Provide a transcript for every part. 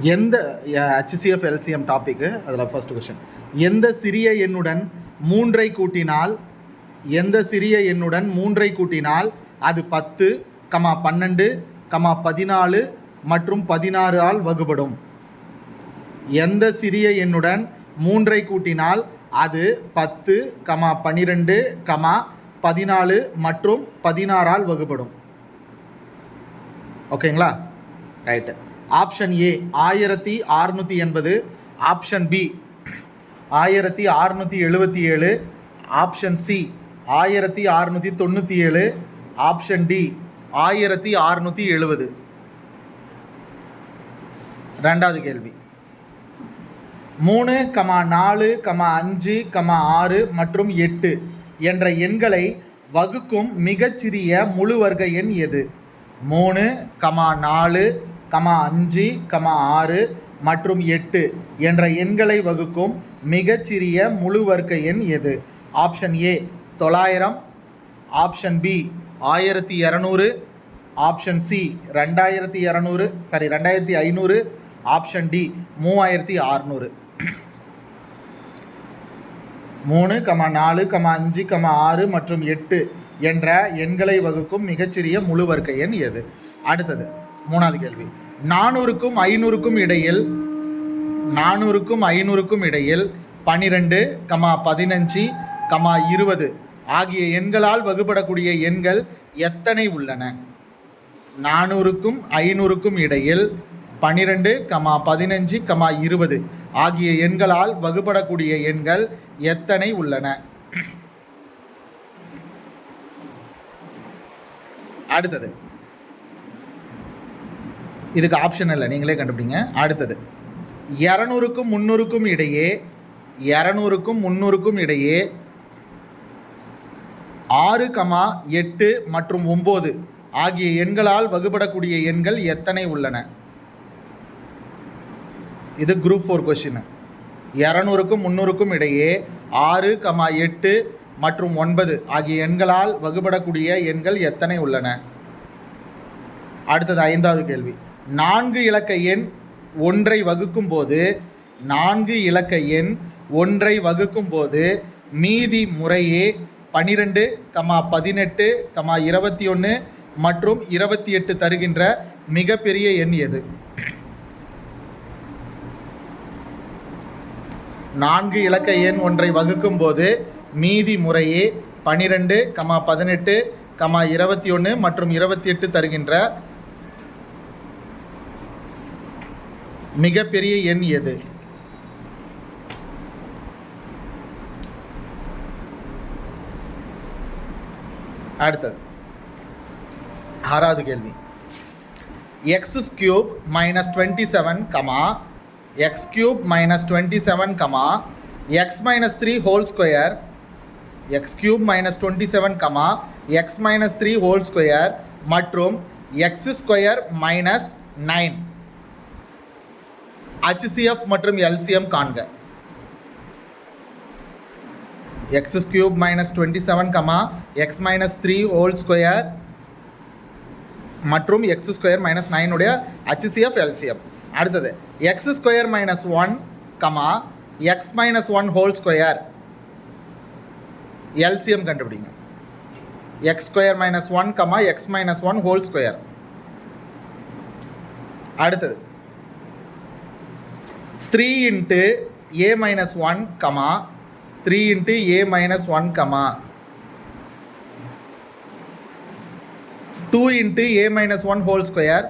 எந்த HCF LCM topic அதில் first question, எந்த சிறிய எண்ணுடன் 3ஐ கூட்டினால் அது 10, 12, 14 மற்றும் 16 ஆல் வகுபடும். எந்த சிறிய எண்ணுடன் 3ஐ கூட்டினால் அது 10, 12, 14 மற்றும் 16 ஆல் வகுபடும். ஓகேங்களா? Right. Option A 1680, option B 1677, option C 1697, option D 1670. ரெண்டாவது கேள்வி, 3, 4, 5, 6 மற்றும் 8 என்ற எண்களை வகுக்கும் மிகச்சிறிய முழு வர்க்க எண் எது? 3, 4, 5, 6 மற்றும் 8 என்ற எண்களை வகுக்கும் மிகச்சிறிய முழு வர்க்க எண் எது? Option A 900, option B 1200, option C 2500, option D 3600. 3, 4, 5, 6 மற்றும் 8 என்ற எண்களை வகுக்கும் மிகச்சிறிய முழு வர்க்க எண் எது? அடுத்தது மூணாவது கேள்வி, 400க்கும் 500க்கும் இடையில் 12, 15, 20 ஆகிய எண்களால் வகுப்படக்கூடிய எண்கள் எத்தனை உள்ளன? 400க்கும் 500க்கும் இடையில் 12, 15, 20 ஆகிய எண்களால் வகுப்படக்கூடிய எண்கள் எத்தனை உள்ளன? அடுத்தது, இதுக்கு ஆப்ஷன் இல்லை, நீங்களே கண்டுபிடிங்க. அடுத்தது 200க்கும் 300க்கும் இடையே 6, 8 மற்றும் 9 ஆகிய எண்களால் வகுப்படக்கூடிய எண்கள் எத்தனை உள்ளன? இது குரூப் 4 கொஸ்டின். 200க்கும் 300க்கும் இடையே 6, 8 மற்றும் 9 ஆகிய எண்களால் வகுப்படக்கூடிய எண்கள் எத்தனை உள்ளன? அடுத்தது ஐந்தாவது கேள்வி, 4 இலக்க எண் ஒன்றை வகுக்கும் போது மீதி முறையே 12, 18, 21 மற்றும் 28 தருகின்ற மிகப்பெரிய எண் எது? 4 இலக்க எண் ஒன்றை வகுக்கும் போது மீதி முறையே 12, 18, 21 மற்றும் 28 தருகின்ற மிகப்பெரிய எண் எது? அடுத்தது ஆறாவது கேள்வி, x³ - 27, x³ - 27, x - 3 whole square, x³ - 27, x - 3 whole square மற்றும் x² - 9 HCF மற்றும் LCM காண்க. x³ - 27, x - 3 whole square மற்றும் x² - 9 உடைய HCF LCM. அடுத்தது x² - 1, x - 1 whole square LCM கண்டுபிடிங்க. x² - 1, x - 1 whole square. அடுத்தது 3 × a - 1, 3 × a - 1, 2 × a - 1 whole square,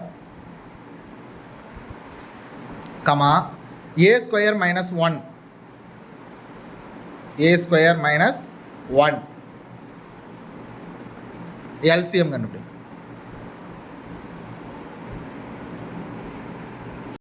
a² - 1, a² - 1 LCM கண்டுபிடிங்க.